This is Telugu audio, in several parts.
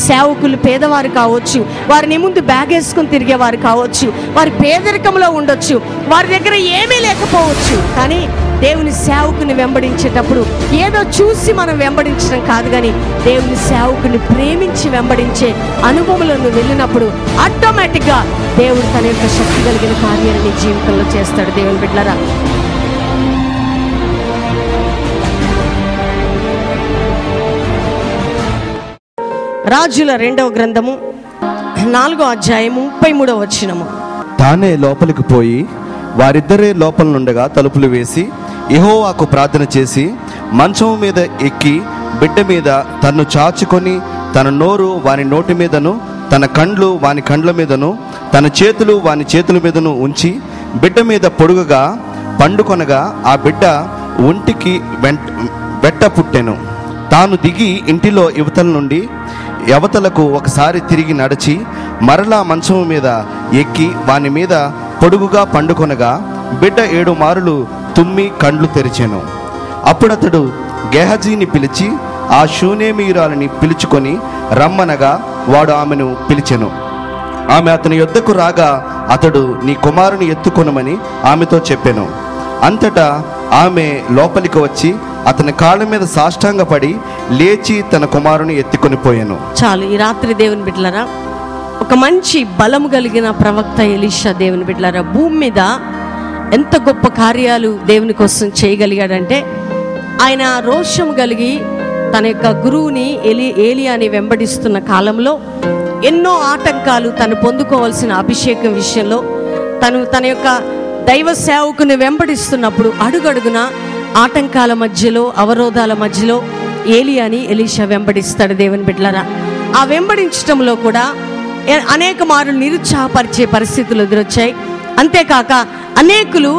సేవకులు పేదవారు కావచ్చు, వారిని ముందు బ్యాగ్ వేసుకొని తిరిగేవారు కావచ్చు, వారి పేదరికంలో ఉండొచ్చు, వారి దగ్గర ఏమీ లేకపోవచ్చు. కానీ దేవుని సేవకుని వెంబడించేటప్పుడు ఏదో చూసి మనం వెంబడించడం కాదు, కానీ దేవుని సేవకుని ప్రేమించి వెంబడించే అనుభవంలో నువ్వు వెళ్ళినప్పుడు ఆటోమేటిక్గా దేవుడు తన యొక్క శక్తి కలిగిన కార్యాన్ని నీ జీవితంలో చేస్తాడు. దేవుని బిడ్డలారా, రాజుల 2వ గ్రంథము 4వ అధ్యాయము 33వ వచనము. తానే లోపలికి పోయి వారిద్దరే లోపల నుండగా తలుపులు వేసి యెహోవాకు ప్రార్థన చేసి మంచం మీద ఎక్కి బిడ్డ మీద తన్ను చాచుకొని తన నోరు వాని నోటి మీదను తన కండ్లు వాని కండ్ల మీదను తన చేతులు వాని చేతుల మీదను ఉంచి బిడ్డ మీద పొడుగుగా పండుకొనగా ఆ బిడ్డ ఒంటికి వెంట పుట్టెను. తాను దిగి ఇంటిలో యువతల నుండి యవతలకు ఒకసారి తిరిగి నడిచి మరలా మంచం మీద ఎక్కి వాని మీద పొడుగుగా పండుకొనగా బిడ్డ 7 మారులు తుమ్మి కండ్లు తెరిచెను. అప్పుడతడు గేహజీని పిలిచి ఆ షూనేమీయురాలిని పిలుచుకొని రమ్మనగా వాడు ఆమెను పిలిచెను. ఆమె అతని యొద్దకు రాగా అతడు నీ కుమారుని ఎత్తుకొనమని ఆమెతో చెప్పెను. అంతటా ఆమె లోపలికి వచ్చి అతని కాళ్ళ మీద సాష్టాంగపడి లేచి తన కుమారుని ఎత్తుకొని పోయాను. చాలు. ఈ రాత్రి దేవుని బిడ్డలారా, ఒక మంచి బలము కలిగిన ప్రవక్త ఎలీషా దేవుని బిడ్డలారా భూమి మీద ఎంత గొప్ప కార్యాలు దేవుని కోసం చేయగలిగాడంటే, ఆయన రోషం కలిగి తన యొక్క గురువుని ఏలియాని వెంబడిస్తున్న కాలంలో ఎన్నో ఆటంకాలు తను పొందుకోవాల్సిన అభిషేకం విషయంలో తన యొక్క దైవ సేవకుని వెంబడిస్తున్నప్పుడు అడుగడుగున ఆటంకాల మధ్యలో అవరోధాల మధ్యలో ఏలియాని ఎలీషా వెంబడిస్తాడు. దేవుని బిడ్డలారా, ఆ వెంబడించడంలో కూడా అనేక మార్లు నిరుత్సాహపరిచే పరిస్థితులు ఎదురొచ్చాయి. అంతేకాక అనేకులు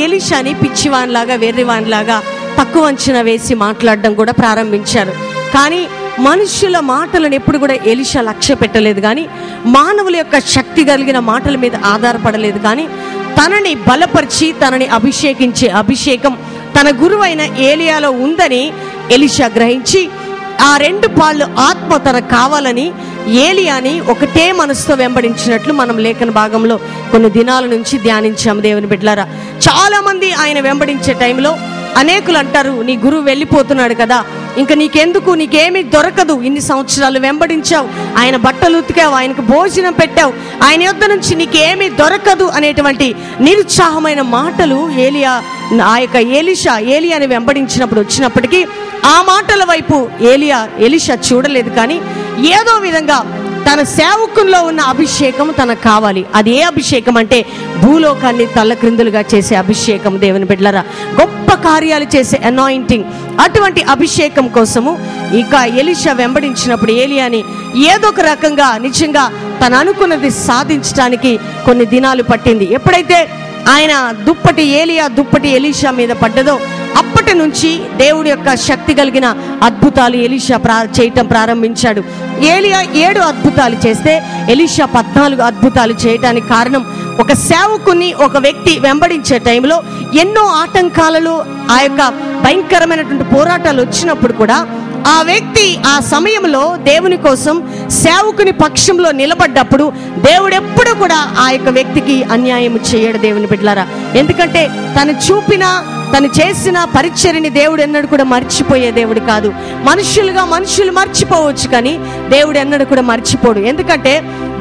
ఎలీషాని పిచ్చివానిలాగా వెర్రివానిలాగా తక్కువ అంచనా వేసి మాట్లాడడం కూడా ప్రారంభించారు. కానీ మనుషుల మాటలను ఎప్పుడు కూడా ఎలీషా లక్ష్య పెట్టలేదు, కానీ మానవుల యొక్క శక్తి కలిగిన మాటల మీద ఆధారపడలేదు. కానీ తనని బలపరిచి తనని అభిషేకించే అభిషేకం తన గురువైన ఏలియాలో ఉందని ఎలీషా గ్రహించి ఆ 2 పాళ్ళు ఆత్మ తనకు కావాలని ఏలియాని ఒకటే మనసుతో వెంబడించినట్లు మనం లేఖన భాగంలో కొన్ని దినాల నుంచి ధ్యానించాము. దేవుని బిడ్డలారా, చాలా మంది ఆయన వెంబడించే టైంలో అనేకులు అంటారు, నీ గురువు వెళ్ళిపోతున్నాడు కదా, ఇంకా నీకెందుకు, నీకేమీ దొరకదు, ఇన్ని సంవత్సరాలు వెంబడించావు, ఆయన బట్టలు ఉతికావు, ఆయనకు భోజనం పెట్టావు, ఆయన యొద్ద నుంచి నీకేమీ దొరకదు అనేటువంటి నిరుత్సాహమైన మాటలు ఏలియాని వెంబడించినప్పుడు వచ్చినప్పటికీ ఆ మాటల వైపు ఎలీషా చూడలేదు. కానీ ఏదో విధంగా తన సేవకుల్లో ఉన్న అభిషేకం తనకు కావాలి. అది ఏ అభిషేకం అంటే భూలోకాన్ని తల్లక్రిందులుగా చేసే అభిషేకం. దేవుని బిడ్డలారా, గొప్ప కార్యాలు చేసే అనాయింటింగ్, అటువంటి అభిషేకం కోసము ఇక ఎలీషా వెంబడించినప్పుడు ఏలియాని ఏదో ఒక రకంగా నిజంగా తను అనుకున్నది సాధించడానికి కొన్ని దినాలు పట్టింది. ఎప్పుడైతే ఆయన దుప్పటి ఎలీషా మీద పడ్డదో అప్పటి నుంచి దేవుడి యొక్క శక్తి కలిగిన అద్భుతాలు ఎలీషా చేయటం ప్రారంభించాడు. ఏలియా 7 అద్భుతాలు చేస్తే ఎలీషా 14 అద్భుతాలు చేయటానికి కారణం, ఒక సేవకుని ఒక వ్యక్తి వెంబడించే టైంలో ఎన్నో ఆటంకాలలో ఆ యొక్క భయంకరమైనటువంటి పోరాటాలు వచ్చినప్పుడు కూడా ఆ వ్యక్తి ఆ సమయంలో దేవుని కోసం సేవకుని పక్షంలో నిలబడ్డప్పుడు దేవుడు ఎప్పుడు కూడా ఆ యొక్క వ్యక్తికి అన్యాయం చేయడు. దేవుని బిడ్డలారా, ఎందుకంటే తను చేసిన పరిచర్యని దేవుడు ఎన్నడూ కూడా మర్చిపోయే దేవుడు కాదు. మనుషులు మర్చిపోవచ్చు, కానీ దేవుడు ఎన్నడూ కూడా మర్చిపోడు. ఎందుకంటే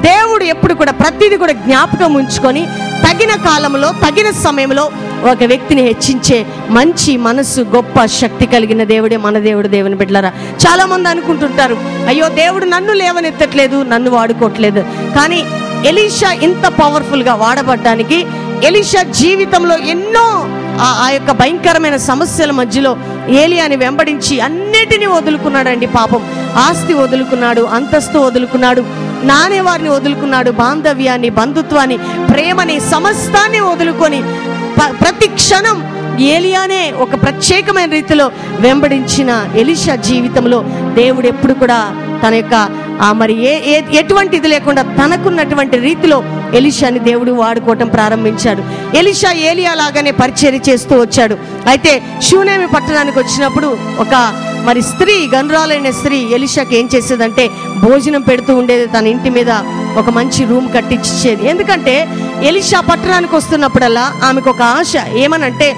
దేవుడు ఎప్పుడు కూడా ప్రతిదీ కూడా జ్ఞాపకం ఉంచుకొని తగిన కాలంలో తగిన సమయంలో ఒక వ్యక్తిని హెచ్చించే మంచి మనసు, గొప్ప శక్తి కలిగిన దేవుడే మన దేవుడు. దేవుని బిడ్డలారా, చాలా మంది అనుకుంటుంటారు, అయ్యో దేవుడు నన్ను లేవనెత్తట్లేదు, నన్ను వాడుకోవట్లేదు. కానీ ఎలీషా ఇంత పవర్ఫుల్ గా వాడబడ్డానికి ఎలీషా జీవితంలో ఎన్నో ఆ యొక్క భయంకరమైన సమస్యల మధ్యలో ఏలియాని వెంబడించి అన్నిటినీ వదులుకున్నాడండి. పాపం, ఆస్తి వదులుకున్నాడు, అంతస్తు వదులుకున్నాడు, నానేవారిని వదులుకున్నాడు, బాంధవ్యాన్ని, బంధుత్వాన్ని, ప్రేమని, సమస్తాన్ని వదులుకొని ప్రతి క్షణం ఏలియానే ఒక ప్రత్యేకమైన రీతిలో వెంబడించిన ఎలీషా జీవితంలో దేవుడు ఎప్పుడు కూడా తన యొక్క మరి ఎటువంటిది లేకుండా తనకున్నటువంటి రీతిలో ఎలీషాని దేవుడు వాడుకోవటం ప్రారంభించాడు. ఎలీషా ఏలియా లాగానే పరిచర్య చేస్తూ వచ్చాడు. అయితే షూనేమి పట్టణానికి వచ్చినప్పుడు ఒక మరి స్త్రీ, గనురాలైన స్త్రీ ఎలీషాకి ఏం చేసేదంటే భోజనం పెడుతూ ఉండేది. తన ఇంటి మీద ఒక మంచి రూమ్ కట్టించేది. ఎందుకంటే ఎలీషా పట్టణానికి వస్తున్నప్పుడల్లా ఆమెకు ఒక ఆశ. ఏమనంటే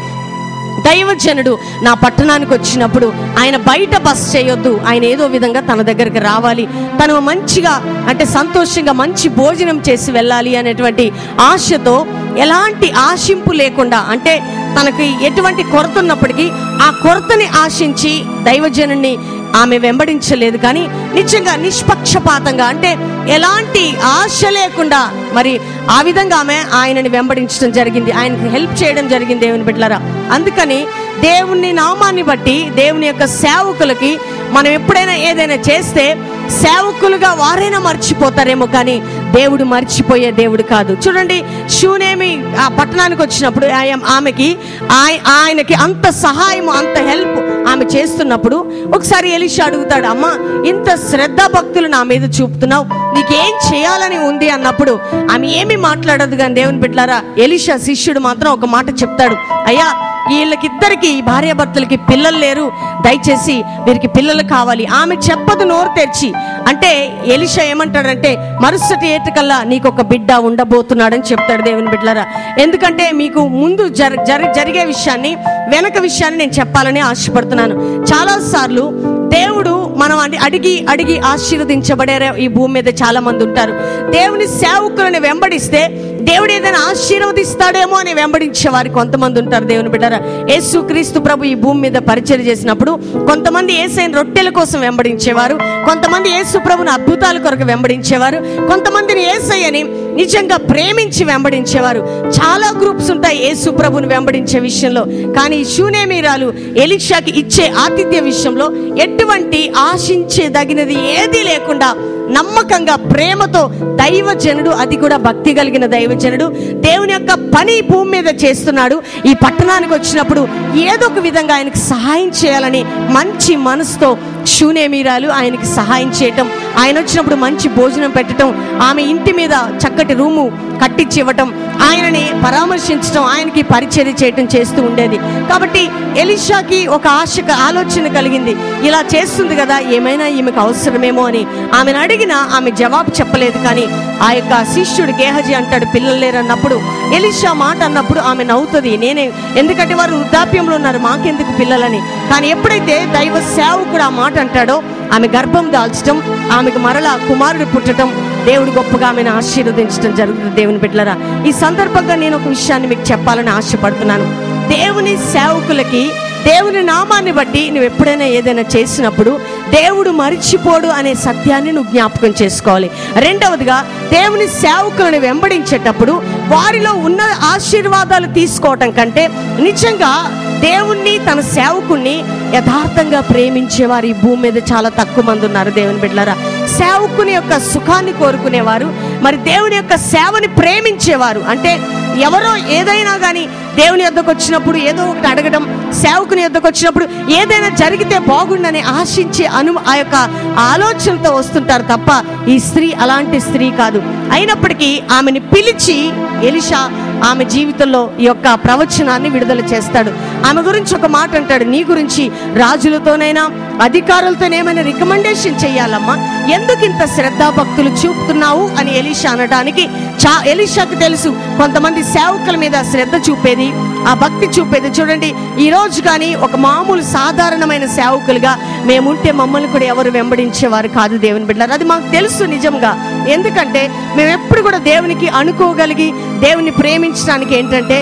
దైవజనుడు నా పట్టణానికి వచ్చినప్పుడు ఆయన బయట బస్ చేయొద్దు, ఆయన ఏదో విధంగా తన దగ్గరికి రావాలి, తను మంచిగా అంటే సంతోషంగా మంచి భోజనం చేసి వెళ్ళాలి అనేటువంటి ఆశతో, ఎలాంటి ఆశింపు లేకుండా, అంటే తనకి ఎటువంటి కొరత ఉన్నప్పటికీ ఆ కొరతని ఆశించి దైవజనుడిని ఆమె వెంబడించలేదు. కానీ నిజంగా నిష్పక్షపాతంగా, అంటే ఎలాంటి ఆశ లేకుండా మరి ఆ విధంగా ఆమె ఆయనని వెంబడించడం జరిగింది, ఆయనకి హెల్ప్ చేయడం జరిగింది దేవుని బిడ్డలారా. అందుకని దేవుని నామాన్ని బట్టి దేవుని యొక్క సేవకులకి మనం ఎప్పుడైనా ఏదైనా చేస్తే సేవకులుగా వారైనా మర్చిపోతారేమో, కానీ దేవుడు మర్చిపోయే దేవుడు కాదు. చూడండి, షూనేమి ఆ పట్టణానికి వచ్చినప్పుడు ఆమెకి ఆయనకి అంత సహాయం, అంత హెల్ప్ ఆమె చేస్తున్నప్పుడు ఒకసారి ఎలీషా అడుగుతాడు, అమ్మా ఇంత శ్రద్ధ భక్తులు నా మీద చూపుతున్నావు, నీకేం చేయాలని ఉంది అన్నప్పుడు ఆమె ఏమీ మాట్లాడదు. కానీ దేవుని బిడ్డలారా, ఎలీషా శిష్యుడు మాత్రం ఒక మాట చెప్తాడు, అయ్యా వీళ్ళకిద్దరికి, భార్యాభర్తలకి పిల్లలు లేరు, దయచేసి వీరికి పిల్లలు కావాలి. ఆమె చెప్పదు నోరు తెరిచి. అంటే ఎలీషా ఏమంటాడంటే మరుసటి ఏటికల్లా నీకు ఒక బిడ్డ ఉండబోతున్నాడని చెప్తాడు దేవుని బిడ్డలారా. ఎందుకంటే మీకు ముందు జరిగే విషయాన్ని, వెనక విషయాన్ని నేను చెప్పాలని ఆశపడుతున్నాను. చాలాసార్లు దేవుడు మనం అడిగి ఆశీర్వదించబడే ఈ భూమి మీద చాలా మంది ఉంటారు. దేవుని సేవకులను వెంబడిస్తే దేవుడు ఏదైనా ఆశీర్వదిస్తాడేమో అని వెంబడించే వారు కొంతమంది ఉంటారు. దేవుని బిడ్డలారా, యేసు క్రీస్తు ప్రభు ఈ భూమి మీద పరిచయం చేసినప్పుడు కొంతమంది యేసయ్యను రొట్టెల కోసం వెంబడించేవారు, కొంతమంది యేసు ప్రభుని అద్భుతాల కొరకు వెంబడించేవారు, కొంతమందిని యేసయ్యని నిజంగా ప్రేమించి వెంబడించేవారు. చాలా గ్రూప్స్ ఉంటాయి యేసు ప్రభుని వెంబడించే విషయంలో. కానీ షూనేమీరాలు ఎలీషాకి ఇచ్చే ఆతిథ్య విషయంలో ఎటువంటి ఆశించేదగినది ఏదీ లేకుండా నమ్మకంగా, ప్రేమతో దైవజనుడు, అది కూడా భక్తి కలిగిన దైవజనుడు, దేవుని యొక్క పని భూమి మీద చేస్తున్నాడు. ఈ పట్టణానికి వచ్చినప్పుడు ఏదో ఒక విధంగా ఆయనకు సహాయం చేయాలని మంచి మనసుతో షూనేమీరాలు ఆయనకి సహాయం చేయటం, ఆయన వచ్చినప్పుడు మంచి భోజనం పెట్టడం, ఆమె ఇంటి మీద చక్కటి రూము కట్టించి ఇవ్వటం, ఆయనని పరామర్శించడం, ఆయనకి పరిచర్య చేయటం చేస్తూ ఉండేది. కాబట్టి ఎలీషాకి ఒక ఆలోచన కలిగింది, ఇలా చేస్తుంది కదా, ఏమైనా ఈమెకు అవసరమేమో అని. ఆమెను అడిగినా ఆమె జవాబు చెప్పలేదు. కానీ ఆ యొక్క శిష్యుడు గేహజీ అంటాడు పిల్లలు లేరన్నప్పుడు, ఎలీషా మాట అన్నప్పుడు ఆమె నవ్వుతుంది. ఎందుకంటే వారు వృద్ధాప్యంలో ఉన్నారు, మాకెందుకు పిల్లలని. కానీ ఎప్పుడైతే దైవ సేవకుడు ఆ మాట అంటాడో ఆమె గర్భం దాల్చడం, ఆమెకు మరలా కుమారుడు పుట్టడం, దేవుడు గొప్పగా ఆమెను ఆశీర్వదించడం జరుగుతుంది. దేవుని బిడ్డలారా, ఈ సందర్భంగా నేను ఒక విషయాన్ని మీకు చెప్పాలని ఆశపడుతున్నాను. దేవుని సేవకులకి దేవుని నామాన్ని బట్టి నువ్వు ఎప్పుడైనా ఏదైనా చేసినప్పుడు దేవుడు మరిచిపోడు అనే సత్యాన్ని నువ్వు జ్ఞాపకం చేసుకోవాలి. రెండవదిగా, దేవుని సేవకులను వెంబడించేటప్పుడు వారిలో ఉన్న ఆశీర్వాదాలు తీసుకోవటం కంటే నిజంగా దేవుణ్ణి, తన సేవకుణ్ణి యథార్థంగా ప్రేమించేవారు ఈ భూమి మీద చాలా తక్కువ మంది ఉన్నారు. దేవుని బిడ్డలారా, సేవకుని యొక్క సుఖాన్ని కోరుకునేవారు, మరి దేవుని యొక్క సేవని ప్రేమించేవారు, అంటే ఎవరో ఏదైనా కానీ దేవుని యొద్దకు వచ్చినప్పుడు ఏదో ఒకటి అడగడం, సేవకుని యొద్దకు వచ్చినప్పుడు ఏదైనా జరిగితే బాగుండని ఆశించే ఆ యొక్క ఆలోచనతో వస్తుంటారు తప్ప ఈ స్త్రీ అలాంటి స్త్రీ కాదు. అయినప్పటికీ ఆమెని పిలిచి ఎలీషా ఆమె జీవితంలో ఈ యొక్క ప్రవచనాన్ని విడుదల చేస్తాడు. ఆమె గురించి ఒక మాట అంటాడు, నీ గురించి రాజులతోనైనా అధికారులతోనేమైనా రికమెండేషన్ చెయ్యాలమ్మా, ఎందుకు ఇంత శ్రద్ధాభక్తులు చూపుతున్నావు అని ఎలీషా అనడానికి ఎలీషాకు తెలుసు కొంతమంది సేవకుల మీద శ్రద్ధ చూపేది, ఆ భక్తి చూపేది. చూడండి, ఈ రోజు కానీ ఒక మామూలు సాధారణమైన సేవకులుగా మేముంటే మమ్మల్ని కూడా ఎవరు వెంబడించేవారు కాదు. దేవుని బిడ్డలారా, అది మాకు తెలుసు నిజంగా. ఎందుకంటే మేము ఎప్పుడు కూడా దేవునికి అనుకోగలిగి దేవుని ప్రేమించడానికి ఏంటంటే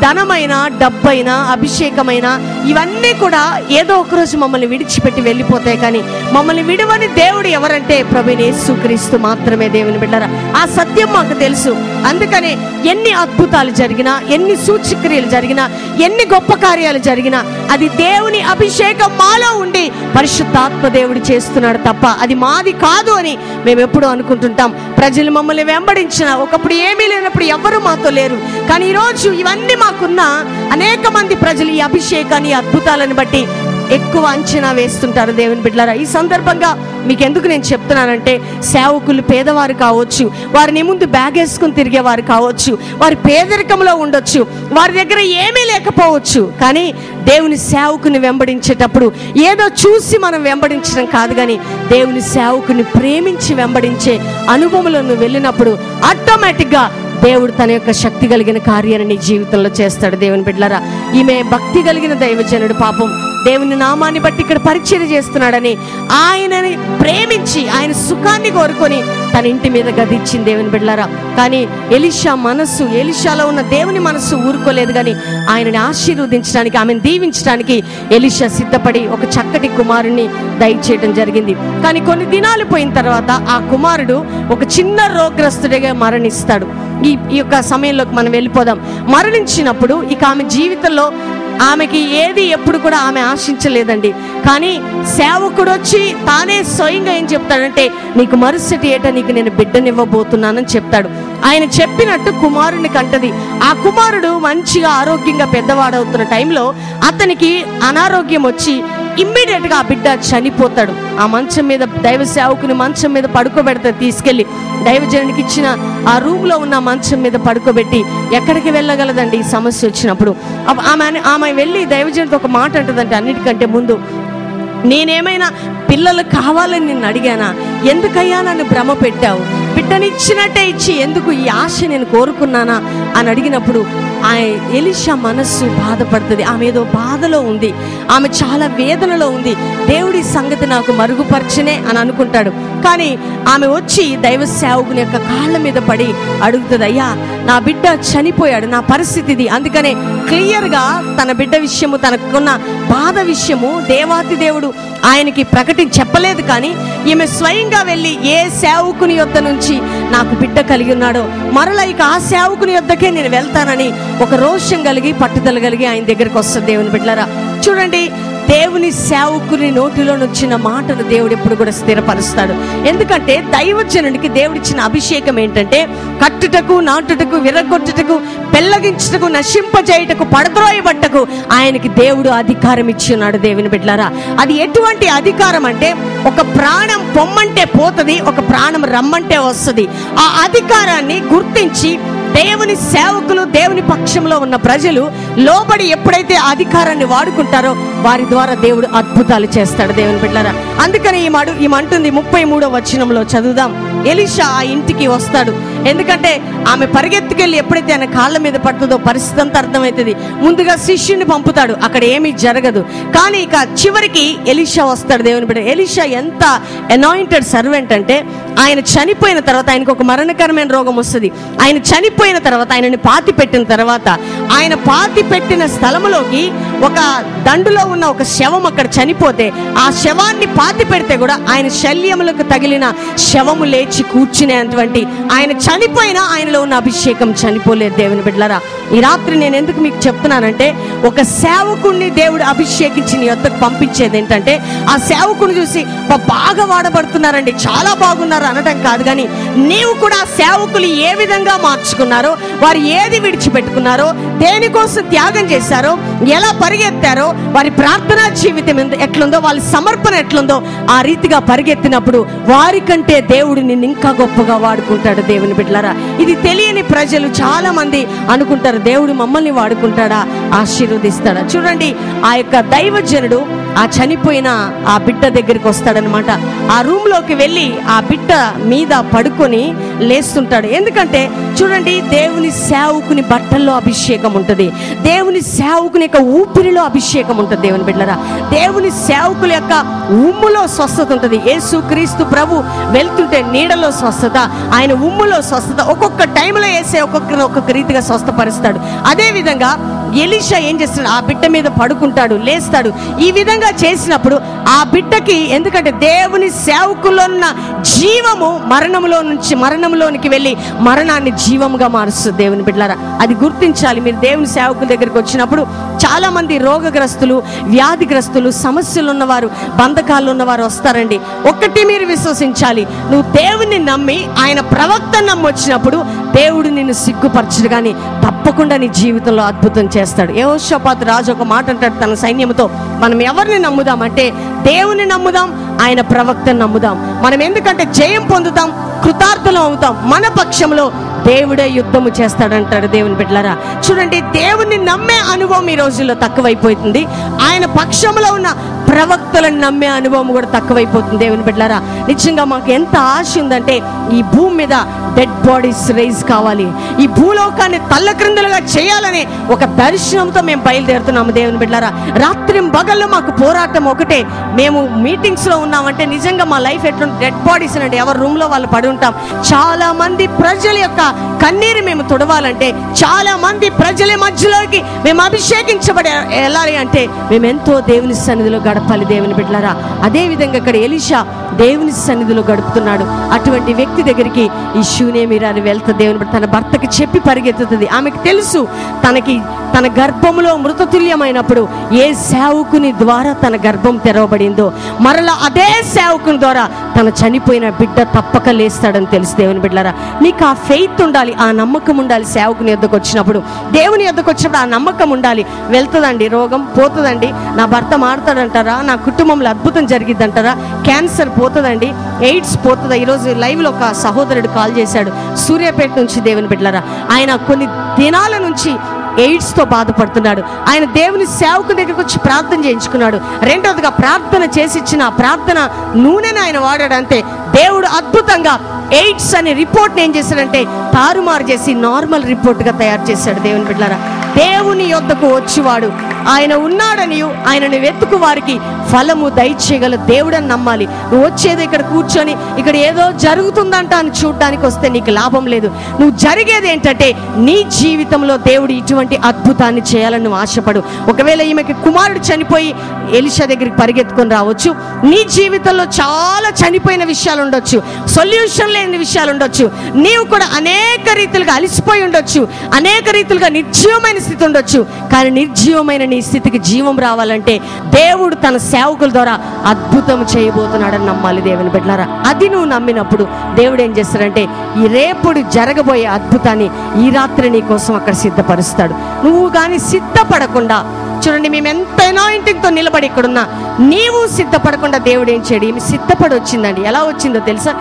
ధనమైన, డబ్బైనా, అభిషేకమైన ఇవన్నీ కూడా ఏదో ఒకరోజు మమ్మల్ని విడిచిపెట్టి వెళ్ళిపోతాయి. కానీ మమ్మల్ని విడవని దేవుడు ఎవరంటే ప్రభువైన యేసుక్రీస్తు మాత్రమే. దేవుని బిడ్డలారా, ఆ సత్యం మాకు తెలుసు. అందుకనే ఎన్ని అద్భుతాలు జరిగినా, ఎన్ని సూచక్రియలు జరిగినా, ఎన్ని గొప్ప కార్యాలు జరిగినా అది దేవుని అభిషేకం మాలో ఉండి పరిశుద్ధాత్మ దేవుడు చేస్తున్నాడు తప్ప అది మాది కాదు అని మేము ఎప్పుడూ అనుకుంటుంటాం. ప్రజలు మమ్మల్ని వెంబడించిన, ఒకప్పుడు ఏమీ లేనప్పుడు ఎవ్వరూ మాతో లేరు. కానీ ఈరోజు ఇవన్నీ మాకున్న అనేక మంది ప్రజలు ఈ అభిషేకాన్ని, అద్భుతాలను బట్టి ఎక్కువ అంచనా వేస్తుంటారు దేవుని బిడ్డలారా. ఈ సందర్భంగా మీకు ఎందుకు నేను చెప్తున్నానంటే, సేవకులు పేదవారు కావచ్చు, వారిని ముందు బ్యాగ్ వేసుకుని తిరిగేవారు కావచ్చు, వారి పేదరికంలో ఉండొచ్చు, వారి దగ్గర ఏమీ లేకపోవచ్చు. కానీ దేవుని సేవకుని వెంబడించేటప్పుడు ఏదో చూసి మనం వెంబడించడం కాదు, కానీ దేవుని సేవకుని ప్రేమించి వెంబడించే అనుభవంలో నువ్వు వెళ్ళినప్పుడు ఆటోమేటిక్గా దేవుడు తన యొక్క శక్తి కలిగిన కార్యాన్ని నీ జీవితంలో చేస్తాడు. దేవుని బిడ్డలారా, ఈమె భక్తి కలిగిన దైవజనుడు పాపం దేవుని నామాన్ని బట్టి ఇక్కడ పరిచయం చేస్తున్నాడని ఆయనని ప్రేమించి ఆయన సుఖాన్ని కోరుకొని తన ఇంటి మీద గదిచ్చింది దేవుని బిడ్డలారా. కానీ ఎలీషాలో ఉన్న దేవుని మనస్సు ఊరుకోలేదు, కానీ ఆయనని ఆశీర్వదించడానికి, ఆమెను దీవించడానికి ఎలీషా సిద్ధపడి ఒక చక్కటి కుమారుణ్ణి దయచేయడం జరిగింది. కానీ కొన్ని దినాలు పోయిన తర్వాత ఆ కుమారుడు ఒక చిన్న రోగగ్రస్తుడిగా మరణిస్తాడు. ఈ యొక్క సమయంలోకి మనం వెళ్ళిపోదాం. మరణించినప్పుడు ఇక ఆమె జీవితంలో ఆమెకి ఏది ఎప్పుడు కూడా ఆమె ఆశించలేదండి. కానీ సేవకుడు వచ్చి తానే స్వయంగా ఏం చెప్తాడంటే, నీకు మరుసటి ఏట నీకు నేను బిడ్డనివ్వబోతున్నానని చెప్తాడు. ఆయన చెప్పినట్టు కుమారుని కంటది. ఆ కుమారుడు మంచిగా ఆరోగ్యంగా పెద్దవాడవుతున్న టైంలో అతనికి అనారోగ్యం వచ్చి ఇమ్మీడియట్ గా ఆ బిడ్డ చనిపోతాడు. ఆ మంచం మీద దైవ సేవకుని మంచం మీద పడుకోబెడతాడు. తీసుకెళ్లి దైవజనునికి ఇచ్చిన ఆ రూమ్ లో ఉన్న మంచం మీద పడుకోబెట్టి ఎక్కడికి వెళ్ళగలదండి ఈ సమస్య వచ్చినప్పుడు? ఆమె వెళ్ళి దైవజనుడితో ఒక మాట అంటదంటే, అన్నిటికంటే ముందు నేనేమైనా పిల్లలు కావాలని నిన్ను అడిగానా? ఎందుకయ్యా నన్ను భ్రమ పెట్టావు? బిడ్డనిచ్చినట్టే ఇచ్చి ఎందుకు ఈ ఆశ నేను కోరుకున్నానా అని అడిగినప్పుడు ఎలీషా మనస్సు బాధపడుతుంది. ఆమె ఏదో బాధలో ఉంది, ఆమె చాలా వేదనలో ఉంది. దేవుడి సంగతి నాకు మరుగుపరచనే అని అనుకుంటాడు. కానీ ఆమె వచ్చి దైవ సేవకుని యొక్క కాళ్ళ మీద పడి అడుగుతుంది, అయ్యా నా బిడ్డ చనిపోయాడు, నా పరిస్థితి ఇది. అందుకనే క్లియర్గా తన బిడ్డ విషయము, తనకున్న బాధ విషయము దేవాతి దేవుడు ఆయనకి చెప్పలేదు. కానీ ఈమె స్వయంగా వెళ్ళి ఏ సేవకుని యొద్ద నుంచి నాకు బిడ్డ కలిగి ఉన్నాడో మరలా ఇక ఆ సేవకుని యొద్దకే నేను వెళ్తానని ఒక రోషం కలిగి పట్టుదల కలిగి ఆయన దగ్గరికి వస్తుంది. దేవుని బిడ్డలారా, చూడండి, దేవుని సేవకుని నోటిలో వచ్చిన మాటను దేవుడు ఎప్పుడు కూడా స్థిరపరుస్తాడు. ఎందుకంటే దైవజనుడికి దేవుడిచ్చిన అభిషేకం ఏంటంటే, కట్టుటకు, నాటుటకు, విరగొట్టుటకు, పెళ్లగించుటకు, నశింపజేయుటకు, పడద్రోయబట్టకు ఆయనకి దేవుడు అధికారం ఇచ్చి ఉన్నాడు. దేవుని బిడ్డలారా, అది ఎటువంటి అధికారం అంటే, ఒక ప్రాణం పొమ్మంటే పోతుంది, ఒక ప్రాణం రమ్మంటే వస్తుంది. ఆ అధికారాన్ని గుర్తించి దేవుని సేవకులు, దేవుని పక్షంలో ఉన్న ప్రజలు లోబడి ఎప్పుడైతే అధికారాన్ని వాడుకుంటారో వారి ద్వారా దేవుడు అద్భుతాలు చేస్తాడు. దేవుని బిడ్డలారా, అందుకని ఈమంటుంది 33వ వచనంలో చదువుదాం. ఎలీషా ఆ ఇంటికి వస్తాడు. ఎందుకంటే ఆమె పరిగెత్తుకెళ్ళి ఎప్పుడైతే ఆయన కాళ్ళ మీద పడుతుందో పరిస్థితి అంతా అర్థమవుతుంది. ముందుగా శిష్యుని పంపుతాడు, అక్కడ ఏమీ జరగదు. కానీ ఇక చివరికి ఎలీషా వస్తాడు. దేవుని బిడ్డ, ఎలీషా ఎంత అనాయింటెడ్ సర్వెంట్ అంటే, ఆయన చనిపోయిన తర్వాత ఆయనకు ఒక మరణకరమైన రోగం వస్తుంది. ఆయన చనిపోయిన తర్వాత, ఆయనని పాతి పెట్టిన తర్వాత, ఆయన పాతి పెట్టిన స్థలములోకి ఒక దండులో ఉన్న ఒక శవం అక్కడ చనిపోతే, ఆ శవాన్ని పాతి పెడితే కూడా ఆయన శల్యములకు తగిలిన శవము లేచి కూర్చునేటువంటి, ఆయన చనిపోయినా ఆయనలో ఉన్న అభిషేకం చనిపోలేదు. దేవుని బిడ్డలారా, ఈ రాత్రి నేను ఎందుకు మీకు చెప్తున్నానంటే, ఒక సేవకుణ్ణి దేవుడు అభిషేకించి నీ వద్దకు పంపించేది ఏంటంటే, ఆ సేవకుని చూసి బాగా వాడబడుతున్నారండి, చాలా బాగున్నారు అనడం కాదు, కానీ నీవు కూడా సేవకులు ఏ విధంగా మార్చుకున్నారో, వారు ఏది విడిచిపెట్టుకున్నారో, దేనికోసం త్యాగం చేశారో, ఎలా పరిగెత్తారో, వారి ప్రార్థనా జీవితం ఎట్లుందో, వాళ్ళ సమర్పణ ఎట్లుందో, ఆ రీతిగా పరిగెత్తినప్పుడు వారికంటే దేవుడు నిన్ను ఇంకా గొప్పగా వాడుకుంటాడు. దేవుని బిడ్డలారా, ఇది తెలియని ప్రజలు చాలా మంది అనుకుంటారు, దేవుడు మమ్మల్ని వాడుకుంటాడా, ఆశీర్వదిస్తాడా? చూడండి, ఆ యొక్క దైవజనుడు ఆ చనిపోయిన ఆ బిడ్డ దగ్గరికి వస్తాడనమాట. ఆ రూమ్ లోకి వెళ్ళి ఆ బిడ్డ మీద పడుకొని లేస్తుంటాడు. ఎందుకంటే చూడండి, దేవుని సేవకుని బట్టల్లో అభిషేకం ఉంటుంది, దేవుని సేవకుని యొక్క ఊపిరిలో అభిషేకం ఉంటుంది. దేవుని బిడ్డలారా, దేవుని సేవకుల యొక్క ఉమ్ములో స్వస్థత ఉంటుంది. యేసు క్రీస్తు ప్రభు వెళ్తుంటే నీడలో స్వస్థత, ఆయన ఉమ్ములో స్వస్థత. ఒక్కొక్క టైంలో వేసే ఒక్కొక్క రీతిగా స్వస్థపరుస్తాడు. అదే విధంగా ఎలీషా ఏం చేస్తాడు, ఆ బిడ్డ మీద పడుకుంటాడు, లేస్తాడు. ఈ విధంగా చేసినప్పుడు ఆ బిడ్డకి, ఎందుకంటే దేవుని సేవకుల్లో ఉన్న జీవము మరణంలోనికి వెళ్ళి మరణాన్ని జీవముగా మారుస్తుంది. దేవుని బిడ్డలారా, అది గుర్తించాలి. మీరు దేవుని సేవకుల దగ్గరికి వచ్చినప్పుడు చాలా మంది రోగగ్రస్తులు, వ్యాధిగ్రస్తులు, సమస్యలు ఉన్నవారు, బంధకాలు ఉన్నవారు వస్తారండి. ఒక్కటి మీరు విశ్వసించాలి, నువ్వు దేవుని నమ్మి ఆయన ప్రవక్తను నమ్మొచ్చినప్పుడు దేవుడు నిన్ను సిగ్గుపరచడు, కానీ తప్పకుండా నీ జీవితంలో అద్భుతం చేస్తాడు. యెహోషాపాతు రాజు ఒక మాట అంటాడు తన సైన్యంతో, మనం ఎవరిని నమ్ముదామంటే దేవుని నమ్ముదాం, ఆయన ప్రవక్తను నమ్ముదాం. మనం ఎందుకంటే జయం పొందుతాం, కృతార్థులం అవుతాం. మన పక్షంలో దేవుడే యుద్ధము చేస్తాడంటాడు. దేవుని బిడ్డలారా, చూడండి, దేవుని నమ్మే అనుభవం ఈ రోజుల్లో తక్కువైపోతుంది. ఆయన పక్షంలో ఉన్న ప్రవక్తలను నమ్మే అనుభవం కూడా తక్కువైపోతుంది. దేవుని బిడ్డలారా, నిజంగా మాకు ఎంత ఆశ ఉందంటే ఈ భూమి మీద డెడ్ బాడీస్ రైజ్ కావాలి, ఈ భూలోకాన్ని తల్లక్రిందులుగా చేయాలని ఒక దర్శనంతో మేము బయలుదేరుతున్నాము. దేవుని బిడ్డలారా, రాత్రి పగళ్ళు మాకు పోరాటం ఒకటే. మేము మీటింగ్స్లో ఉన్నామంటే నిజంగా మా లైఫ్ ఎట్లా డెడ్ బాడీస్ అంటే ఎవరి రూమ్లో వాళ్ళు పడి ఉంటాం. చాలా మంది ప్రజల యొక్క కన్నీరు మేము తుడవాలంటే, చాలా మంది ప్రజల మధ్యలోకి మేము అభిషేకించబడి వెళ్ళాలి అంటే మేము ఎంతో దేవుని సన్నిధిలో గడపాలి. దేవుని బిడ్డలారా, అదే విధంగా ఇక్కడ ఎలీషా దేవుని సన్నిధిలో గడుపుతున్నాడు. అటువంటి వ్యక్తి దగ్గరికి ఈ షూనేమిరాలు వెళ్తా దేవుని తన భర్తకి చెప్పి పరిగెత్తుతుంది. ఆమెకు తెలుసు తన గర్భంలో మృతతుల్యమైనప్పుడు ఏ సేవకుని ద్వారా తన గర్భం తెరవబడిందో, మరలా అదే సేవకుని ద్వారా తన చనిపోయిన బిడ్డ తప్పక లేస్తాడని తెలుసు. దేవుని బిడ్డలారా, నీకు ఆ ఫెయిత్ ఉండాలి, ఆ నమ్మకం ఉండాలి. సేవకుని యొద్దకు వచ్చినప్పుడు, దేవుని యొద్దకు వచ్చినప్పుడు ఆ నమ్మకం ఉండాలి. వెళ్తుందండి, రోగం పోతుందండి, నా భర్త మారుతాడంటారా, నా కుటుంబంలో అద్భుతం జరిగిద్దంటారా, క్యాన్సర్ పోతుందండి, ఎయిడ్స్ పోతుందా. ఈరోజు లైవ్లో ఒక సహోదరుడు కాల్ చేశాడు సూర్యాపేట నుంచి. దేవుని బిడ్డలారా, ఆయన కొన్ని దినాల నుంచి ఎయిడ్స్తో బాధపడుతున్నాడు. ఆయన దేవుని సేవకు దగ్గరకు వచ్చి ప్రార్థన చేయించుకున్నాడు. రెండవదిగా ప్రార్థన చేసి ఇచ్చిన ప్రార్థన నూనెను ఆయన వాడాడు. అంతే, దేవుడు అద్భుతంగా ఎయిడ్స్ అనే రిపోర్ట్ని ఏం చేశాడంటే తారుమారు చేసి నార్మల్ రిపోర్ట్గా తయారు చేశాడు. దేవుని బిడ్డలారా, దేవుని యొద్దకు వచ్చివాడు ఆయన ఉన్నాడని, ఆయనను వెతుకు వారికి ఫలము దయచేయగల దేవుడని నమ్మాలి. నువ్వు వచ్చేది ఇక్కడ కూర్చొని ఇక్కడ ఏదో జరుగుతుందంట అని చూడడానికి వస్తే నీకు లాభం లేదు. నువ్వు జరిగేది ఏంటంటే నీ జీవితంలో దేవుడు ఇటువంటి అద్భుతాన్ని చేయాలని నువ్వు ఆశపడు. ఒకవేళ ఈమెకి కుమారుడు చనిపోయి ఎలీషా దగ్గరికి పరిగెత్తుకొని రావచ్చు. నీ జీవితంలో చాలా చనిపోయిన విషయాలు ఉండొచ్చు, సొల్యూషన్ లేని విషయాలు ఉండొచ్చు, నీవు కూడా అనేక రీతిలుగా అలసిపోయి ఉండొచ్చు, అనేక రీతిలుగా నిర్జీవమైన స్థితి ఉండొచ్చు. కానీ నిర్జీవమైన నీ స్థితికి జీవం రావాలంటే దేవుడు తన సేవకుల ద్వారా అద్భుతం చేయబోతున్నాడని నమ్మాలి. దేవుని బిడ్డలారా, అది నువ్వు నమ్మినప్పుడు దేవుడు ఏం చేస్తాడంటే ఈ రేపుడు జరగబోయే అద్భుతాన్ని ఈ రాత్రి నీ కోసం అక్కడ సిద్ధపరుస్తాడు. నువ్వు కానీ సిద్ధపడకుండా, చూడండి, మేము ఎంత అనాయింటింగ్తో నిలబడి ఇక్కడున్నా నీవు సిద్ధపడకుండా దేవుడు ఏం చేయడు. ఏమి సిద్ధపడి వచ్చిందండి. ఎలా వచ్చిందో తెలుసా?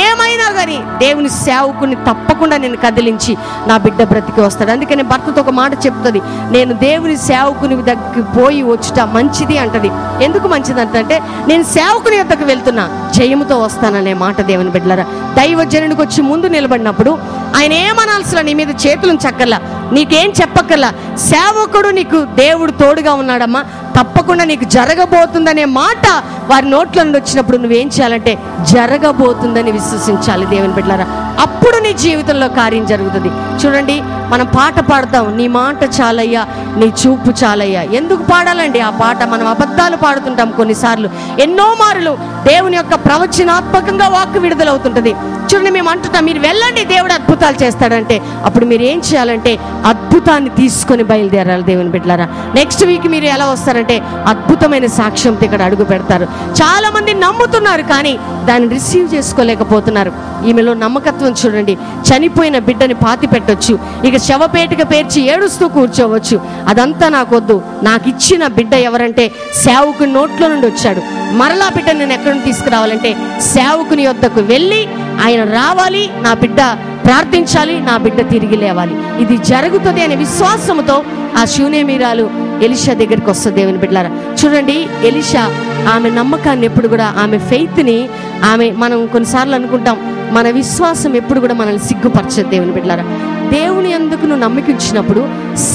ఏమైనా కానీ దేవుని సేవకుని తప్పకుండా నేను కదిలించి నా బిడ్డ బ్రతికి వస్తాడు. అందుకని భర్తతో ఒక మాట చెప్తుంది, నేను దేవుని సేవకుని దగ్గరికి పోయి వచ్చుట మంచిది అంటది. ఎందుకు మంచిది అంటే నేను సేవకుని యొద్దకు వెళ్తున్నా, జయముతో వస్తాననే మాట. దేవుని బిడ్డలారా, దైవజనుడికి వచ్చి ముందు నిలబడినప్పుడు ఆయన ఏమనాల్సిన నీ మీద చేతులను చక్కర్లా, నీకేం చెప్పక్కర్లా. సేవకుడు నీకు దేవుడు తోడుగా ఉన్నాడమ్మా, తప్పకుండా నీకు జరగబోతుందనే మాట వారి నోట్ల నుండి వచ్చినప్పుడు నువ్వేం చేయాలంటే జరగబోతుందని విశ్వసించాలి. దేవుని బిడ్డలారా, అప్పుడు నీ జీవితంలో కార్యం జరుగుతుంది. చూడండి, మనం పాట పాడతాం, నీ మాట చాలయ్యా, నీ చూపు చాలయ్యా. ఎందుకు పాడాలండి ఆ పాట? మనం అబద్ధాలు పాడుతుంటాం కొన్నిసార్లు. ఎన్నో మారులు దేవుని యొక్క ప్రవచనాత్మకంగా వాక్కు విడుదలవుతుంటుంది. చూడండి, మేము అంటుంటాం మీరు వెళ్ళండి దేవుడు అద్భుతాలు చేస్తాడంటే, అప్పుడు మీరు ఏం చేయాలంటే అద్భుతాన్ని తీసుకొని బయలుదేరాలి. దేవుని బిడ్డలారా, నెక్స్ట్ వీక్ మీరు ఎలా వస్తారంటే అద్భుతమైన సాక్ష్యంతో ఇక్కడ అడుగు పెడతారు. చాలా మంది నమ్ముతున్నారు కానీ దాన్ని రిసీవ్ చేసుకోలేకపోతున్నారు. ఈమెలో నమ్మకత్వం చూడండి. చనిపోయిన బిడ్డని పాతి పెట్టొచ్చు, ఇక శవపేటిక పేర్చి ఏడుస్తూ కూర్చోవచ్చు. అదంతా నాకొద్దు, నాకు ఇచ్చిన బిడ్డ ఎవరంటే సేవకుని నోట్లో నుండి వచ్చాడు. మరలా బిడ్డ నేను ఎక్కడి నుంచి తీసుకురావాలంటే సేవకుని యొద్దకు వెళ్ళి ఆయన రావాలి, నా బిడ్డ ప్రార్థించాలి, నా బిడ్డ తిరిగి లేవాలి. ఇది జరుగుతుంది అనే విశ్వాసంతో ఆ షూనేమిరాలు ఎలీషా దగ్గరికి వస్తుంది. దేవుని బిడ్డలారా, చూడండి, ఎలీషా ఆమె నమ్మకాన్ని ఎప్పుడు కూడా, ఆమె ఫెయిత్ని, మనం కొన్నిసార్లు అనుకుంటాం మన విశ్వాసం ఎప్పుడు కూడా మనల్ని సిగ్గుపరచదు. దేవుని బిడ్డలారా, దేవుని అందుకు నువ్వు నమ్మకించినప్పుడు,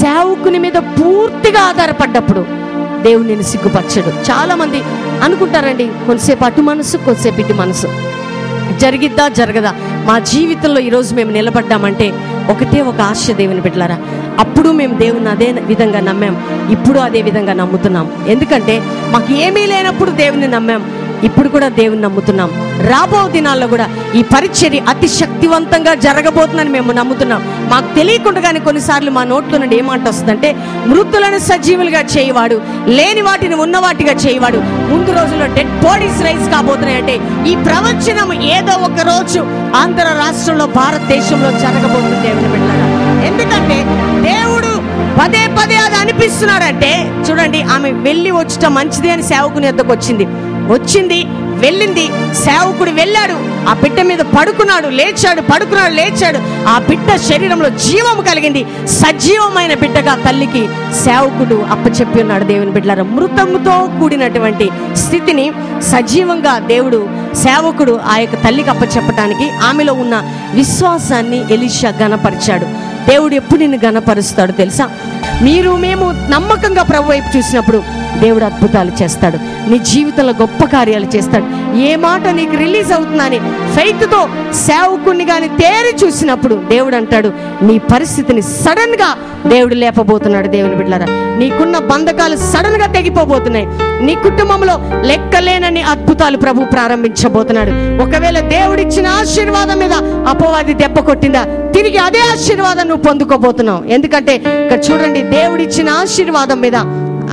సేవకుని మీద పూర్తిగా ఆధారపడ్డప్పుడు దేవుడు నేను సిగ్గుపరచడు. చాలా మంది అనుకుంటారండి, కొంతసేపు అటు మనసు, కొంతసేపు ఇటు మనసు, జరిగిద్దా జరగదా. మా జీవితంలో ఈరోజు మేము నిలబడ్డామంటే ఒకటే ఒక ఆశ. దేవుని బిడ్డలారా, అప్పుడు మేము దేవుని అదే విధంగా నమ్మాం, ఇప్పుడు అదే విధంగా నమ్ముతున్నాం. ఎందుకంటే మాకు ఏమీ లేనప్పుడు దేవుని నమ్మాం, ఇప్పుడు కూడా దేవుని నమ్ముతున్నాం. రాబో దినాల్లో కూడా ఈ పరిచర్య అతి శక్తివంతంగా జరగబోతుందని మేము నమ్ముతున్నాం. మాకు తెలియకుండానే కొన్నిసార్లు మా నోట్లో నుండి ఏమాట వస్తుందంటే, మృతులను సజీవులుగా చేయవాడు, లేని వాటిని ఉన్న వాటిగా చేయవాడు, ముందు రోజుల్లో డెడ్ బాడీస్ రైజ్ కాబోతున్నాయంటే ఈ ప్రవచనం ఏదో ఒక రోజు ఆంధ్ర రాష్ట్రంలో, భారతదేశంలో జరగబోతుంది దేవుని బిడ్డలారా. ఎందుకంటే దేవుడు పదే పదే అది అనిపిస్తున్నాడంటే, చూడండి, ఆమె వెళ్ళి వచ్చటం మంచిది అని సేవకుని యొద్దకు వచ్చింది, వెళ్ళింది. సేవకుడు వెళ్ళాడు, ఆ బిడ్డ మీద పడుకున్నాడు, లేచాడు, పడుకున్నాడు, లేచాడు. ఆ బిడ్డ శరీరంలో జీవం కలిగింది. సజీవమైన బిడ్డగా తల్లికి సేవకుడు అప్పచెప్పి ఉన్నాడు. దేవుని బిడ్డలారా, మృతముతో కూడినటువంటి స్థితిని సజీవంగా దేవుడు సేవకుడు ఆ యొక్క తల్లికి అప్పచెప్పటానికి ఆమెలో ఉన్న విశ్వాసాన్ని ఎలీషా ఘనపరిచాడు. దేవుడు ఎప్పుడు నిన్ను ఘనపరుస్తాడు తెలుసా? మేము నమ్మకంగా ప్రభు వైపు చూసినప్పుడు దేవుడు అద్భుతాలు చేస్తాడు. నీ జీవితంలో గొప్ప కార్యాలు చేస్తాడు. ఏ మాట నీకు రిలీజ్ అవుతుందని ఫెయిత్తో సేవకుని కానీ తేరి చూసినప్పుడు దేవుడు అంటాడు, నీ పరిస్థితిని సడన్ గా దేవుడు లేపబోతున్నాడు. దేవుని బిడ్డలారా, నీకున్న బంధకాలు సడన్ గా తెగిపోబోతున్నాయి. నీ కుటుంబంలో లెక్కలేనని అద్భుతాలు ప్రభు ప్రారంభించబోతున్నాడు. ఒకవేళ దేవుడిచ్చిన ఆశీర్వాదం మీద అపవాది దెబ్బ కొట్టిందా, తిరిగి అదే ఆశీర్వాదం నువ్వు పొందుకోబోతున్నావు. ఎందుకంటే ఇక్కడ చూడండి, దేవుడిచ్చిన ఆశీర్వాదం మీద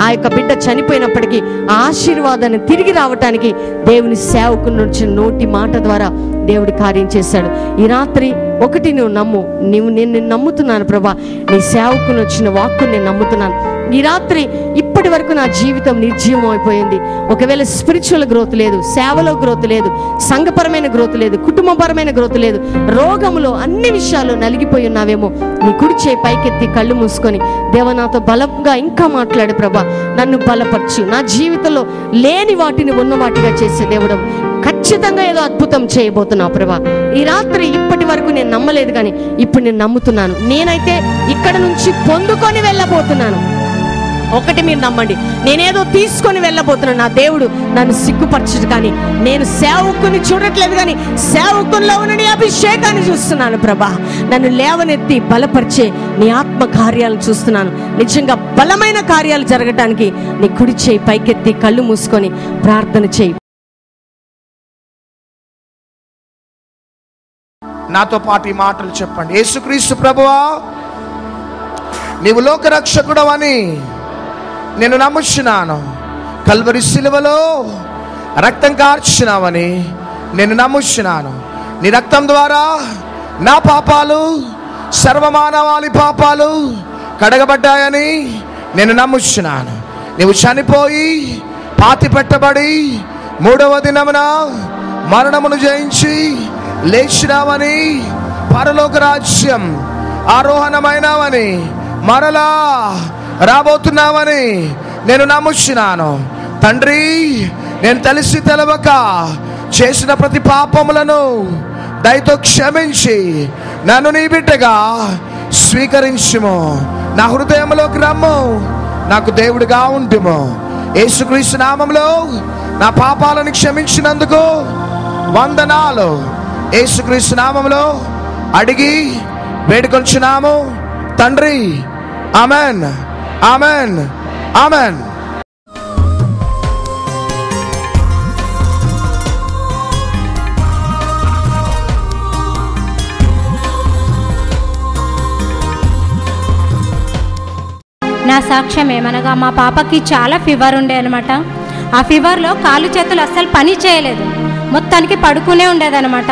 ఆ యొక్క బిడ్డ చనిపోయినప్పటికీ ఆ ఆశీర్వాదాన్ని తిరిగి రావటానికి దేవుని సేవకుని నుంచి నోటి మాట ద్వారా దేవుడు కార్యం చేశాడు. ఈ రాత్రి ఒకటి నువ్వు నమ్ము, నేను నమ్ముతున్నాను ప్రభా, నీ సేవకుని వచ్చిన వాక్కుని నేను నమ్ముతున్నాను. ఈ రాత్రి ఇప్పటి వరకు నా జీవితం నిర్జీవం అయిపోయింది. ఒకవేళ స్పిరిచువల్ గ్రోత్ లేదు, సేవలో గ్రోత్ లేదు, సంఘపరమైన గ్రోత్ లేదు, కుటుంబపరమైన గ్రోత్ లేదు, రోగములో అన్ని విషయాలు నలిగిపోయి ఉన్నావేమో, నీ కుడి చేయి పైకెత్తి కళ్ళు మూసుకొని, దేవా నాతో బలంగా ఇంకా మాట్లాడు ప్రభా, నన్ను బలపరచు, నా జీవితంలో లేని వాటిని ఉన్న వాటిగా చేసే దేవుడు, ఖచ్చితంగా ఏదో అద్భుతం చేయబోతున్నావు ప్రభా. ఈ రాత్రి ఇప్పటి వరకు నేను నమ్మలేదు, కానీ ఇప్పుడు నేను నమ్ముతున్నాను. నేనైతే ఇక్కడ నుంచి పొందుకొని వెళ్ళబోతున్నాను. ఒకటి మీరు నమ్మండి, నేనేదో తీసుకొని వెళ్ళబోతున్నాను. నా దేవుడు నన్ను సిగ్గుపరచడు, కానీ నేను సేవకుని చూడట్లేదు, కానీ సేవకుల్లో ఉన్న నీ అభిషేకాన్ని చూస్తున్నాను ప్రభా. నన్ను లేవనెత్తి బలపరిచే నీ ఆత్మ కార్యాలను చూస్తున్నాను. నిజంగా బలమైన కార్యాలు జరగటానికి నీ కుడి చేయి పైకెత్తి కళ్ళు మూసుకొని ప్రార్థన చేయి. నాతో పాటు ఈ మాటలు చెప్పండి. యేసుక్రీస్తు ప్రభువా, నీవు లోకరక్షకుడు అని నేను నమ్ముచున్నాను. కల్వరి శిలువలో రక్తం కార్చినావని నేను నమ్ముచున్నాను. నీ రక్తం ద్వారా నా పాపాలు, సర్వమానవాళి పాపాలు కడగబడ్డాయని నేను నమ్ముచున్నాను. నీవు చనిపోయి పాతి పెట్టబడి మూడవ దినమున మరణమును జయించి లేచినావని, పరలోక రాజ్యం ఆరోహణమైనావని, మరలా రాబోతున్నావని నేను నమ్ముచున్నాను. తండ్రి, నేను తెలిసి తెలవక చేసిన ప్రతి పాపములను దయతో క్షమించి నన్ను నీ బిడ్డగా స్వీకరించుము. నా హృదయంలోకి రమ్ము, నాకు దేవుడిగా ఉంటుము. యేసుక్రీస్తు నామములో నా పాపాలను క్షమించినందుకు వందనాలు. యేసుక్రీస్తు నామములో అడిగి వేడుకొంచున్నాము తండ్రి. Amen, amen, amen. నా సాక్ష్యం ఏమనగా, మా పాపకి చాలా ఫీవర్ ఉండే అనమాట. ఆ ఫీవర్లో కాళ్ళు చేతులు అస్సలు పని చేయలేదు, మొత్తానికి పడుకునే ఉండేదన్నమాట.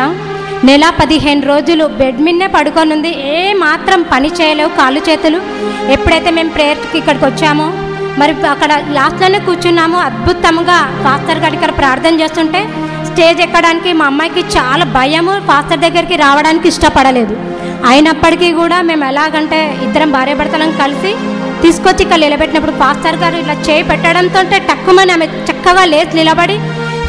15 రోజులు బెడ్ మీదనే పడుకొని ఉంది, ఏ మాత్రం పని చేయలేవు కాళ్ళు చేతులు. ఎప్పుడైతే మేము ప్రేయర్కి ఇక్కడికి వచ్చామో, మరి అక్కడ లాస్ట్లోనే కూర్చున్నాము. అద్భుతంగా పాస్టర్ గారి ఇక్కడ ప్రార్థన చేస్తుంటే స్టేజ్ ఎక్కడానికి మా అమ్మాయికి చాలా భయము, పాస్టర్ దగ్గరికి రావడానికి ఇష్టపడలేదు. అయినప్పటికీ కూడా మేము ఎలాగంటే ఇద్దరం భార్యాభర్తలను కలిసి తీసుకొచ్చి ఇక్కడ నిలబెట్టినప్పుడు పాస్టర్ గారు ఇలా చేయి పెట్టడంతో టక్కుమని ఆమె చక్కగా లేచి నిలబడి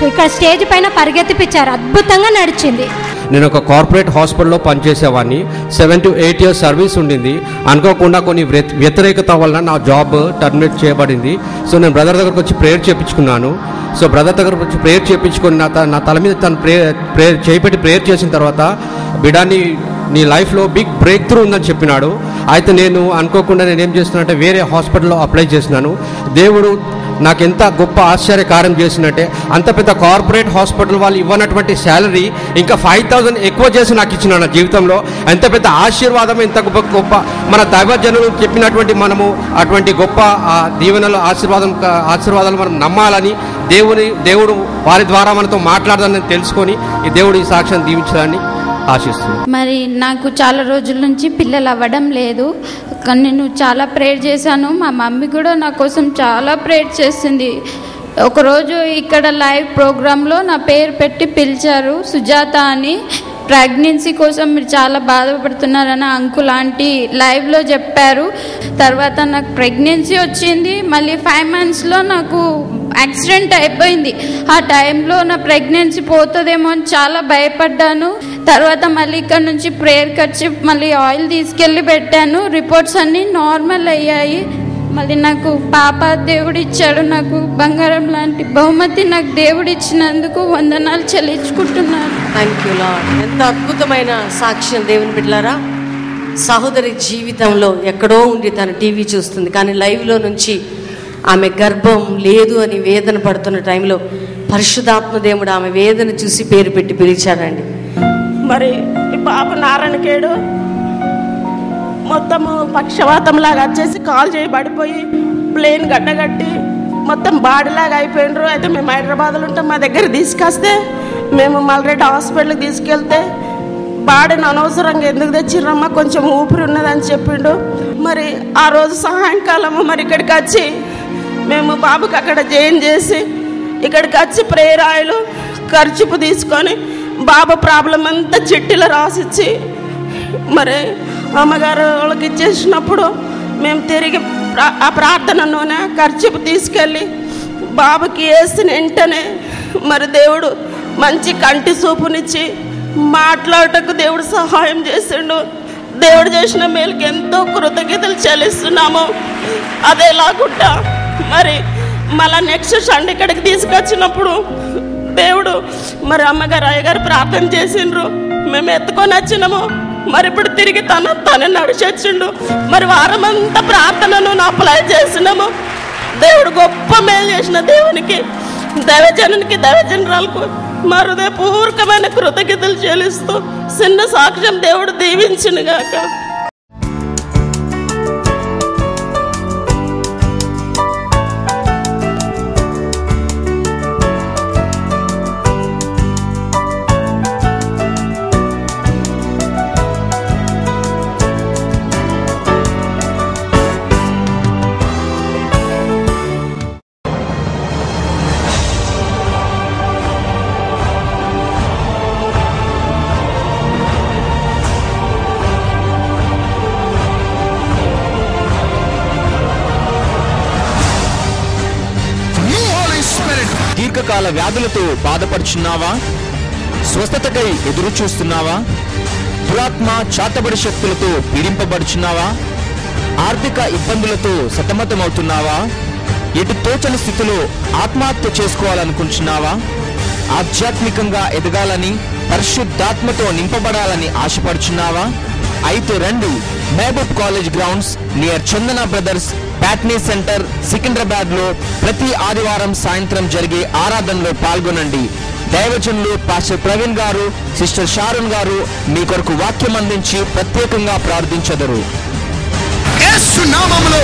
ఇక్కడ స్టేజ్ పైన పరిగెత్తిపించారు. అద్భుతంగా నడిచింది. నేను ఒక కార్పొరేట్ హాస్పిటల్లో పనిచేసేవాడిని. 7 to 8 years సర్వీస్ ఉండింది. అనుకోకుండా కొన్ని వ్యతిరేకత వలన నా జాబ్ టర్మినేట్ చేయబడింది. సో నేను బ్రదర్ దగ్గరకు వచ్చి ప్రేయర్ చేయించుకున్నాను. సో బ్రదర్ దగ్గరకు వచ్చి ప్రేయర్ చేయించుకుని నా తల మీద తను ప్రేయర్ చేయిపెట్టి ప్రేయర్ చేసిన తర్వాత, బిడాని నీ లైఫ్లో బిగ్ బ్రేక్ త్రూ ఉందని చెప్పినాడు. అయితే నేను అనుకోకుండా నేనేం చేస్తున్నానంటే వేరే హాస్పిటల్లో అప్లై చేసినాను. దేవుడు నాకు ఎంత గొప్ప ఆశ్చర్యకార్యం చేసినట్టే, అంత పెద్ద కార్పొరేట్ హాస్పిటల్ వాళ్ళు ఇవ్వనటువంటి శాలరీ ఇంకా 5,000 ఎక్కువ చేసి నాకు ఇచ్చిన నా జీవితంలో. ఎంత పెద్ద ఆశీర్వాదం, ఎంత గొప్ప మన దైవజనులు చెప్పినటువంటి మనము అటువంటి గొప్ప దీవెనలు ఆశీర్వాదాలు మనం నమ్మాలని, దేవుడు వారి ద్వారా మనతో మాట్లాడదాన్ని తెలుసుకొని ఈ దేవుడు ఈ సాక్ష్యాన్ని దీవించడాన్ని ఆశిస్తున్నాను. మరి నాకు చాలా రోజుల నుంచి పిల్లలు అవ్వడం లేదు, కానీ నేను చాలా ప్రేయర్ చేశాను. మా మమ్మీ కూడా నా కోసం చాలా ప్రేయర్ చేసింది. ఒకరోజు ఇక్కడ లైవ్ ప్రోగ్రాంలో నా పేరు పెట్టి పిలిచారు, సుజాత అని. ప్రెగ్నెన్సీ కోసం మీరు చాలా బాధపడుతున్నారని అంకుల్ ఆంటీ లైవ్లో చెప్పారు. తర్వాత నాకు ప్రెగ్నెన్సీ వచ్చింది. మళ్ళీ 5 monthsలో నాకు యాక్సిడెంట్ అయిపోయింది. ఆ టైంలో నా ప్రెగ్నెన్సీ పోతుందేమో అని చాలా భయపడ్డాను. తర్వాత మళ్ళీ ఇక్కడ నుంచి ప్రేయర్కి వచ్చి మళ్ళీ ఆయిల్ తీసుకెళ్ళి పెట్టాను. రిపోర్ట్స్ అన్నీ నార్మల్ అయ్యాయి. మళ్ళీ నాకు పాప దేవుడు ఇచ్చాడు. నాకు బంగారం లాంటి బహుమతి నాకు దేవుడు ఇచ్చినందుకు వందనాలు చెల్లించుకుంటున్నాను. Thank you lord. ఎంత అద్భుతమైన సాక్ష్యం దేవుని బిడ్డలారా. సహోదరి జీవితంలో ఎక్కడో ఉండి తన టీవీ చూస్తుంది, కానీ లైవ్లో నుంచి ఆమె గర్భం లేదు అని వేదన పడుతున్న టైంలో పరిశుద్ధాత్మ దేవుడు ఆమె వేదన చూసి పేరు పెట్టి పిలిచారండి. మరి ఈ పాప నారాయణకేడు మొత్తము పక్షవాతం లాగా వచ్చేసి కాలు చేయబడిపోయి ప్లేన్ గడ్డగట్టి మొత్తం బాడీలాగా అయిపోయినరు. అయితే మేము హైదరాబాద్లో ఉంటాం, మా దగ్గర తీసుకొస్తే మేము మల్రెడ్డి హాస్పిటల్కి తీసుకెళ్తే బాడీని అనవసరంగా ఎందుకు తెచ్చిర్రమ్మా, కొంచెం ఊపిరి ఉన్నదని చెప్పిండు. మరి ఆ రోజు సాయంకాలము మరి ఇక్కడికి వచ్చి మేము బాబుకి అక్కడ జాయిన్ చేసి ఇక్కడికి వచ్చి ప్రేయర్ ఆయిల్ ఖర్చుపు తీసుకొని బాబు ప్రాబ్లం అంతా చిట్టిలో రాసిచ్చి మరి అమ్మగారు వాళ్ళకి ఇచ్చేసినప్పుడు మేము తిరిగి ఆ ప్రార్థన నూనె ఖర్చుపు తీసుకెళ్ళి బాబుకి వేసిన వెంటనే మరి దేవుడు మంచి కంటి చూపునిచ్చి మాట్లాడటకు దేవుడు సహాయం చేసిండు. దేవుడు చేసిన మేలుకి ఎంతో కృతజ్ఞతలు చెల్లిస్తున్నాము. అదేలాగుంటా మరి మళ్ళీ నెక్స్ట్ సండే ఇక్కడికి తీసుకొచ్చినప్పుడు దేవుడు మరి అమ్మగారు అయ్యగారు ప్రార్థన చేసిండ్రు, మేము ఎత్తుకొని వచ్చినాము. మరి ఇప్పుడు తిరిగి తనే నడిచొచ్చిండు. మరి వారమంతా ప్రార్థనను అప్లై చేసినాము. దేవుడు గొప్ప మేలు చేసిన దేవునికి, దైవజనునికి, దైవజనురాలకు మా హృదయపూర్వకమైన కృతజ్ఞతలు చెల్లిస్తూ చిన్న సాక్ష్యం దేవుడు దీవించును గాక. దీర్ఘకాల వ్యాధులతో బాధపడుచున్నావా? స్వస్థతకై ఎదురు చూస్తున్నావా? దురాత్మ చాతబడి శక్తులతో పీడింపబడుచున్నావా? ఆర్థిక ఇబ్బందులతో సతమతమవుతున్నావా? ఎటు తోచని స్థితిలో ఆత్మహత్య చేసుకోవాలనుకుంటున్నావా? ఆధ్యాత్మికంగా ఎదగాలని, పరిశుద్ధాత్మతో నింపబడాలని ఆశపడుచున్నావా? అయితే రండి, మహబూబ్ కాలేజ్ గ్రౌండ్స్ నియర్ చందన బ్రదర్స్ ప్యాట్నీ సెంటర్ సికింద్రాబాద్ లో ప్రతి ఆదివారం సాయంత్రం జరిగే ఆరాధనలో పాల్గొనండి. దైవజనులు పాస్టర్ ప్రవీణ్ గారు, సిస్టర్ షారున్ గారు మీ కొరకు వాక్యం అందించి ప్రత్యేకంగా ప్రార్థించెదరు. యేసు నామములో